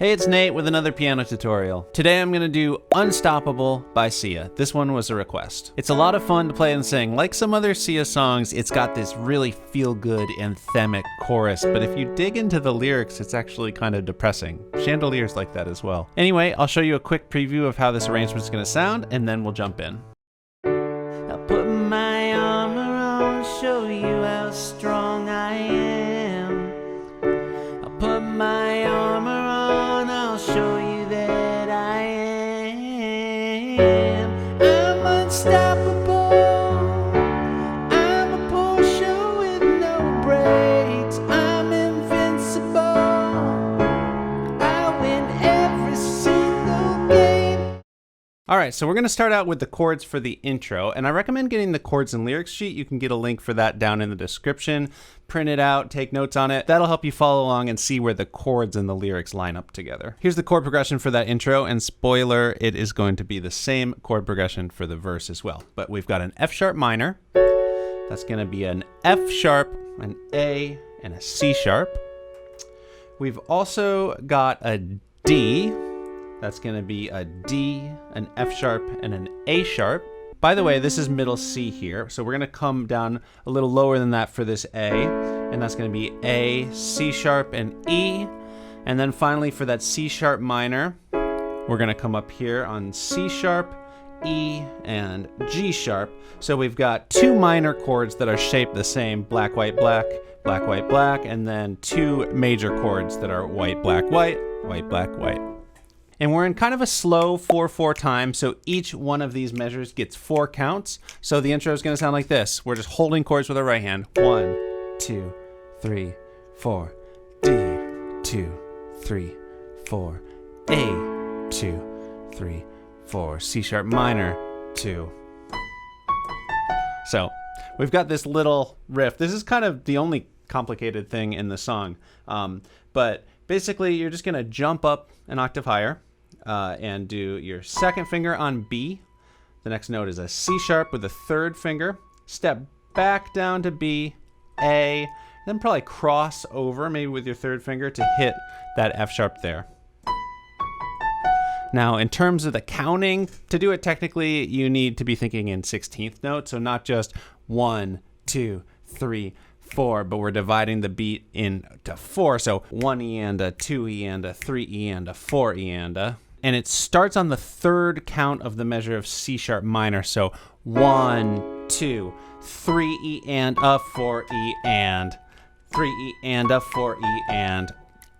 Hey, it's Nate with another piano tutorial. Today I'm going to do Unstoppable by Sia. This one was a request. It's a lot of fun to play and sing. Like some other Sia songs, it's got this really feel-good anthemic chorus, but if you dig into the lyrics, it's actually kind of depressing. Chandelier's like that as well. Anyway, I'll show you a quick preview of how this arrangement is going to sound, and then we'll jump in. I'll put my armor on, show you how strong I am. I'll put my armor on, I'll show you that I am. I'm unstoppable. I'm a Porsche with no brakes. I'm invincible. I win every single game. Alright, so we're going to start out with the chords for the intro, and I recommend getting the chords and lyrics sheet. You can get a link for that down in the description. Print it out, take notes on it. That'll help you follow along and see where the chords and the lyrics line up together. Here's the chord progression for that intro, and spoiler, it is going to be the same chord progression for the verse as well. But we've got an F sharp minor. That's going to be an F sharp, an A, and a C sharp. We've also got a D. That's going to be a D, an F sharp, and an A sharp. By the way, this is middle C here, so we're going to come down a little lower than that for this A, and that's going to be A, C sharp, and E. And then finally for that C sharp minor, we're going to come up here on C sharp, E, and G sharp. So we've got two minor chords that are shaped the same, black, white, black, black, white, black, and then two major chords that are white, black, white, white, black, white. And we're in kind of a slow 4/4 time, so each one of these measures gets 4 counts. So the intro is going to sound like this. We're just holding chords with our right hand. 1, 2, 3, 4. D, 2, 3, 4. A, 2, 3, 4. C sharp minor, 2. So we've got this little riff. This is kind of the only complicated thing in the song. But basically, you're just going to jump up an octave higher. And do your second finger on B. The next note is a C sharp with a third finger. Step back down to B, A, then probably cross over maybe with your third finger to hit that F sharp there. Now, in terms of the counting, to do it technically, you need to be thinking in 16th notes, so not just 1, 2, 3, 4, but we're dividing the beat into 4. So 1 E and a 2 E and a 3 E and a 4 E and a. And it starts on the third count of the measure of C sharp minor. So 1, 2, 3 E and a 4 E and 3 E and a 4 E and.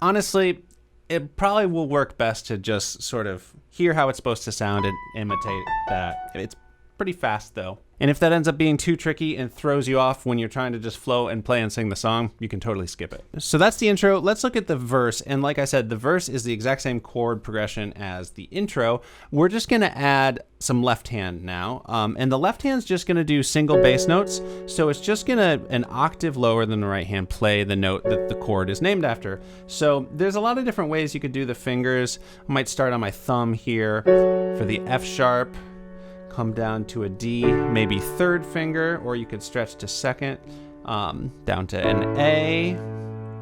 Honestly, it probably will work best to just sort of hear how it's supposed to sound and imitate that. It's pretty fast though. And if that ends up being too tricky and throws you off when you're trying to just flow and play and sing the song, you can totally skip it. So that's the intro. Let's look at the verse. And like I said, the verse is the exact same chord progression as the intro. We're just going to add some left hand now. And the left hand's just going to do single bass notes. So it's just going to, an octave lower than the right hand, play the note that the chord is named after. So there's a lot of different ways you could do the fingers. I might start on my thumb here for the F sharp. Come down to a D, maybe third finger, or you could stretch to second, down to an A,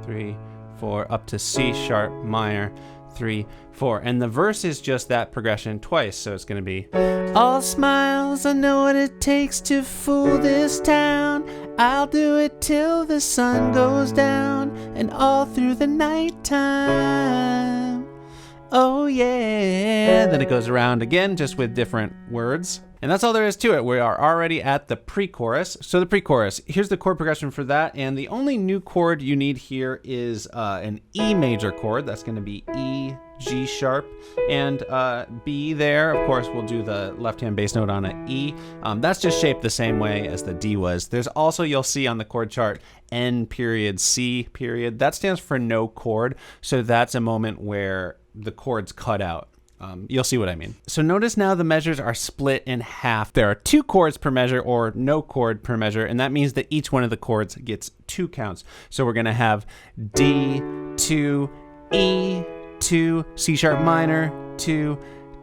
3, 4, up to C sharp minor, 3, 4. And the verse is just that progression twice, so it's going to be All smiles, I know what it takes to fool this town. I'll do it till the sun goes down and all through the nighttime. oh yeah. Then it goes around again, just with different words. And that's all there is to it. We are already at the pre-chorus. So the pre-chorus, here's the chord progression for that. And the only new chord you need here is an E major chord. That's going to be E, G sharp, and B there. Of course, we'll do the left-hand bass note on an E. That's just shaped the same way as the D was. There's also, you'll see on the chord chart, N period, C period. That stands for no chord. So that's a moment where the chord's cut out. You'll see what I mean. So notice now the measures are split in half. There are 2 chords per measure or no chord per measure, and that means that each one of the chords gets 2 counts. So we're gonna have D, 2, E, 2, C sharp minor, 2,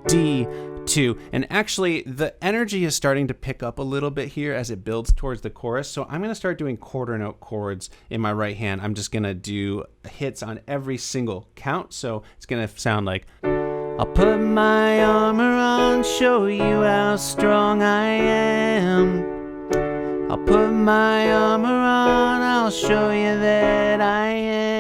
D, 2. And actually, the energy is starting to pick up a little bit here as it builds towards the chorus. So I'm going to start doing quarter note chords in my right hand. I'm just going to do hits on every single count. So it's going to sound like, I'll put my armor on, show you how strong I am. I'll put my armor on, I'll show you that I am.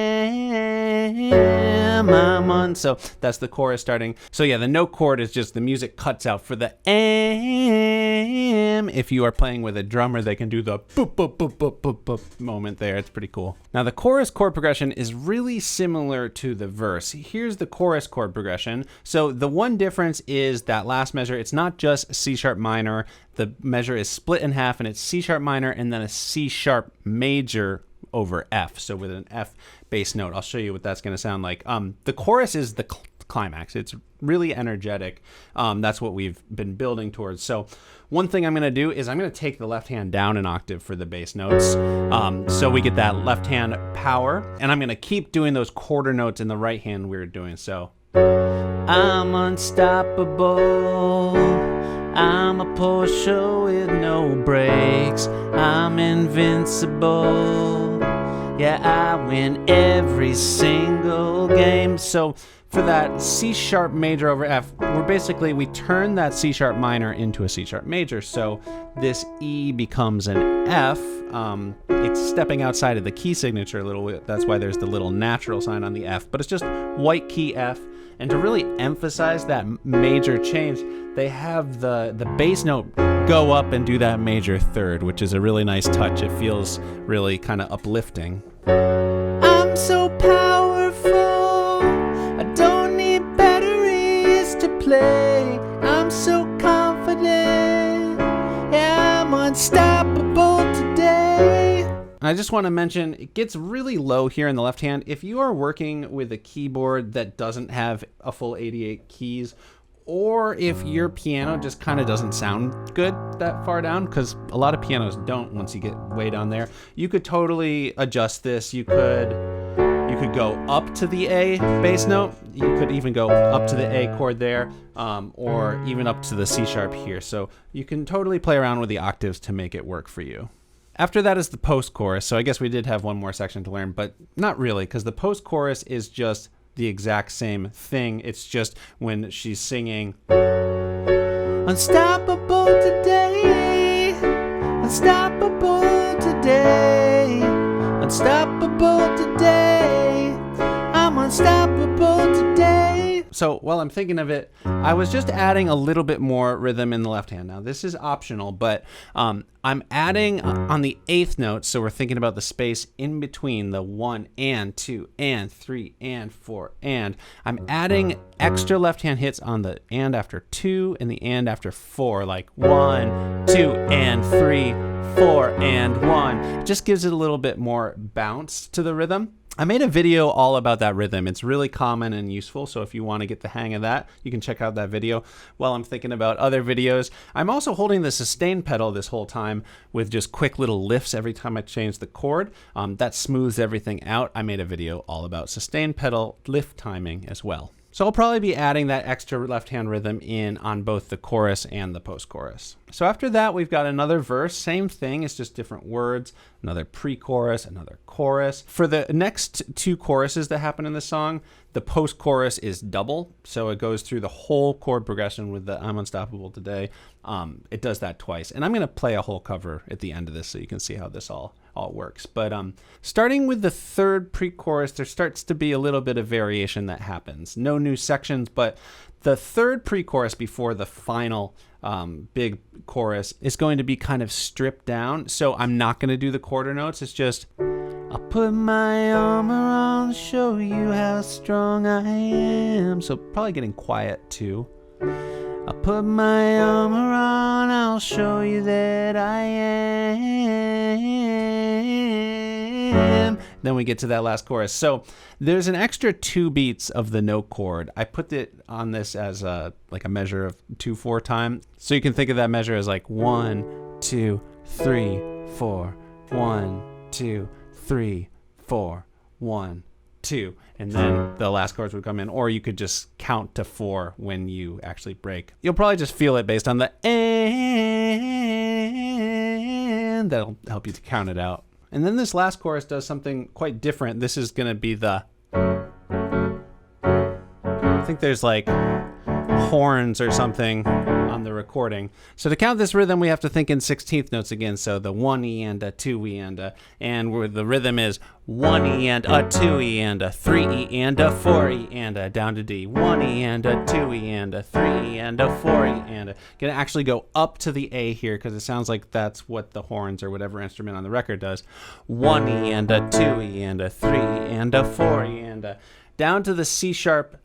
I'm on. So that's the chorus starting. So yeah, the note chord is just the music cuts out for the am. If you are playing with a drummer, they can do the boop, boop, boop, boop, boop, boop moment there. It's pretty cool. Now the chorus chord progression is really similar to the verse. Here's the chorus chord progression. So the one difference is that last measure, it's not just C sharp minor. The measure is split in half and it's C sharp minor and then a C sharp major over F. So with an F bass note, I'll show you what that's going to sound like. The chorus is the climax. It's really energetic. That's what we've been building towards. So one thing I'm going to do is I'm going to take the left hand down an octave for the bass notes. So we get that left hand power, and I'm going to keep doing those quarter notes in the right hand we were doing. So I'm unstoppable. I'm a Porsche with no brakes. I'm invincible. Yeah, I win every single game. So for that C sharp major over F, we turn that C sharp minor into a C sharp major. So this E becomes an F. It's stepping outside of the key signature a little bit. That's why there's the little natural sign on the F, but it's just white key F. And to really emphasize that major change, they have the bass note go up and do that major third, which is a really nice touch. It feels really kind of uplifting. I'm so powerful, I don't need batteries to play. I'm so confident, yeah, I'm unstoppable today. I just want to mention, it gets really low here in the left hand. If you are working with a keyboard that doesn't have a full 88 keys, or if your piano just kind of doesn't sound good that far down, because a lot of pianos don't once you get way down there, you could totally adjust this. You could go up to the A bass note. You could even go up to the A chord there, or even up to the C sharp here. So you can totally play around with the octaves to make it work for you. After that is the post-chorus, so I guess we did have one more section to learn, but not really, because the post-chorus is just the exact same thing. It's just when she's singing, unstoppable today, unstoppable today, unstoppable today, I'm unstoppable today. So while I'm thinking of it, I was just adding a little bit more rhythm in the left hand. Now this is optional, but I'm adding on the 8th note, so we're thinking about the space in between the 1 and 2 and 3 and 4 and. I'm adding extra left hand hits on the and after 2 and the and after 4, like 1, 2 and 3, 4 and 1. It just gives it a little bit more bounce to the rhythm. I made a video all about that rhythm. It's really common and useful, so if you want to get the hang of that, you can check out that video while I'm thinking about other videos. I'm also holding the sustain pedal this whole time with just quick little lifts every time I change the chord. That smooths everything out. I made a video all about sustain pedal lift timing as well. So I'll probably be adding that extra left hand rhythm in on both the chorus and the post-chorus. So after that, we've got another verse, same thing, it's just different words, another pre-chorus, another chorus. For the next 2 choruses that happen in the song, the post-chorus is double, so it goes through the whole chord progression with the I'm Unstoppable Today. It does that twice, and I'm gonna play a whole cover at the end of this so you can see how this all works. But starting with the 3rd pre-chorus, there starts to be a little bit of variation that happens. No new sections, but the 3rd pre-chorus before the final big chorus is going to be kind of stripped down. So I'm not going to do the quarter notes. It's just, I'll put my armor on, show you how strong I am. So probably getting quiet too. I'll put my armor on, I'll show you that I am. Then we get to that last chorus. So there's an extra 2 beats of the note chord. I put it on this as like a measure of 2/4 time. So you can think of that measure as like 1, 2, 3, 4, 1, 2, 3, 4, 1, 2, and then the last chorus would come in, or you could just count to 4 when you actually break. You'll probably just feel it based on the and that'll help you to count it out. And then this last chorus does something quite different. This is going to be the, I think there's like horns or something on the recording. So to count this rhythm, we have to think in 16th notes again. So the 1 E and a 2 E and a, and where the rhythm is 1 E and a 2 E and a 3 E and a 4 E and a down to D. 1 E and a 2 E and a 3 E and a 4 E and a. Gonna actually go up to the A here because it sounds like that's what the horns or whatever instrument on the record does. 1 E and a 2 E and a 3 E and a 4 E and a down to the C sharp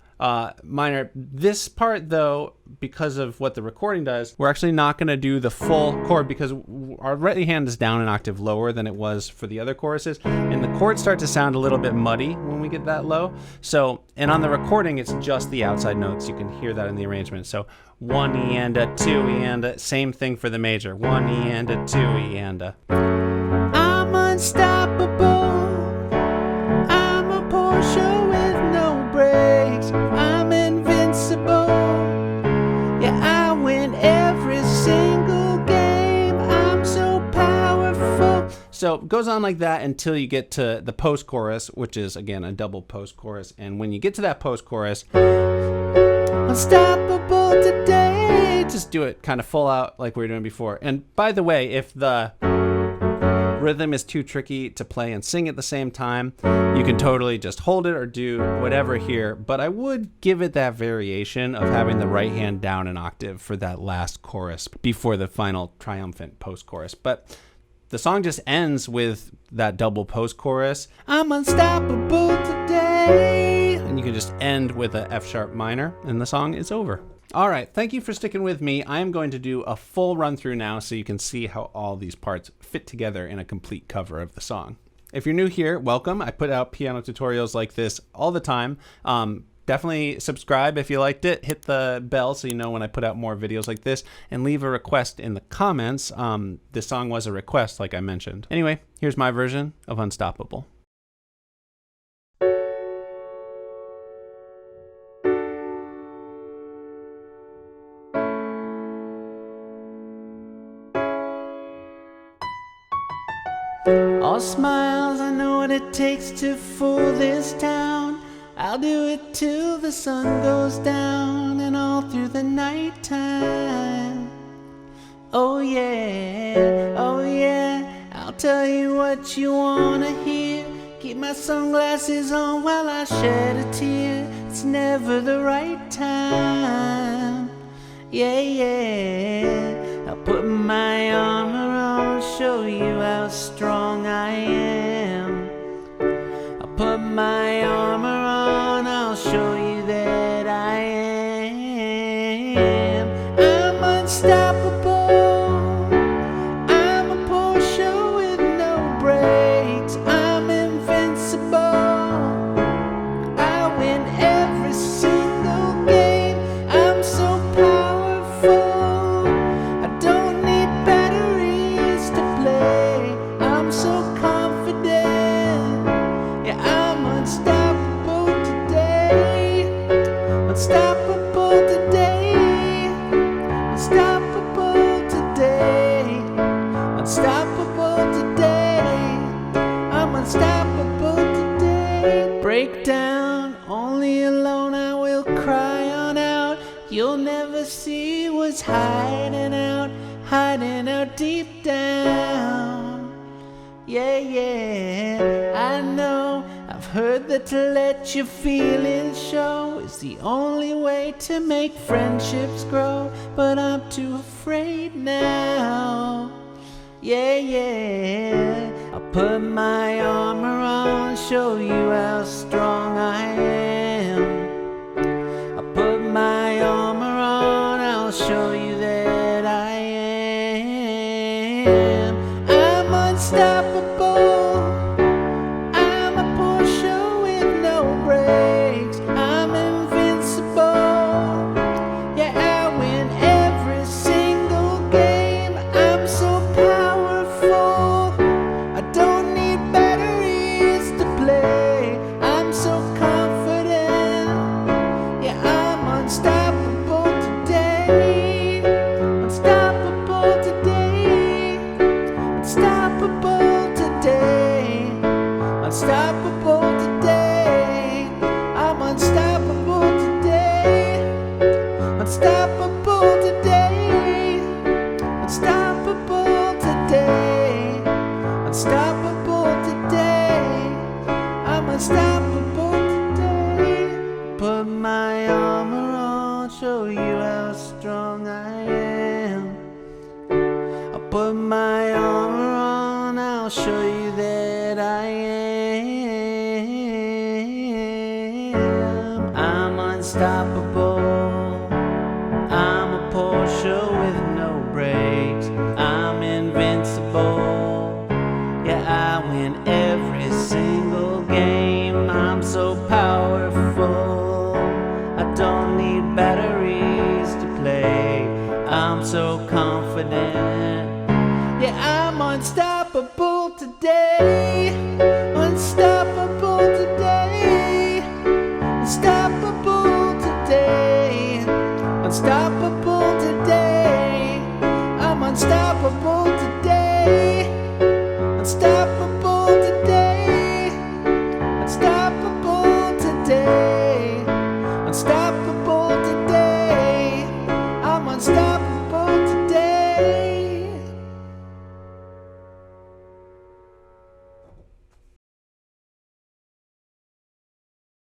minor. This part, though, because of what the recording does, we're actually not going to do the full chord because our right hand is down an octave lower than it was for the other choruses, and the chords start to sound a little bit muddy when we get that low. So, and on the recording, it's just the outside notes. You can hear that in the arrangement. So 1 E and a 2 E and a, same thing for the major. 1 E and a 2 E and a. I'm unstoppable. I'm a Porsche with no brakes. I'm invincible. Yeah, I win every single game. I'm so powerful. So it goes on like that until you get to the post-chorus, which is, again, a double post-chorus. And when you get to that post-chorus, Unstoppable today. just do it kind of full out like we were doing before. And by the way, if the rhythm is too tricky to play and sing at the same time, you can totally just hold it or do whatever here, but I would give it that variation of having the right hand down an octave for that last chorus before the final triumphant post-chorus. But the song just ends with that double post-chorus. I'm unstoppable today. And you can just end with a F sharp minor and the song is over. All right, thank you for sticking with me. I am going to do a full run through now so you can see how all these parts fit together in a complete cover of the song. If you're new here, welcome. I put out piano tutorials like this all the time. Definitely subscribe if you liked it. Hit the bell so you know when I put out more videos like this, and leave a request in the comments. This song was a request, like I mentioned. Anyway, here's my version of Unstoppable. All smiles, I know what it takes to fool this town. I'll do it till the sun goes down and all through the night time. Oh yeah, I'll tell you what you wanna hear. Keep my sunglasses on while I shed a tear. It's never the right time. Yeah, I'll put my armor on, show you how strong I am. I'll put my armor on, I'll show you that I am. I'm unstoppable. I'm a Porsche with no brakes. I'm invincible. I win every single game. I'm so powerful. I don't need batteries to play. I'm so confident. Yeah, I'm unstoppable today. Unstoppable today. Unstoppable today. Unstoppable today. I'm unstoppable today. Break down, only alone I will cry on out. You'll never see what's hiding out deep down. Yeah, I know. I've heard that to let your feelings show is the only way to make friendships grow, but I'm too afraid now. Yeah, I'll put my armor on, show you how strong I am. I'll put my armor on, I'll show you that I am. I'm unstoppable. I'm a Porsche with no brakes. I'm invincible. Yeah, I win every single game. I'm so powerful. I don't need batteries to play. I'm so my armor on, show you how strong I am. I'll put my armor on, I'll show you that I am. I'm unstoppable, I'm a Porsche with no brakes. I'm invincible, yeah, I win every single game. I'm so powerful, I don't need batteries to play. I'm so confident, yeah, I'm unstoppable today. Unstoppable today. Unstoppable today. Unstoppable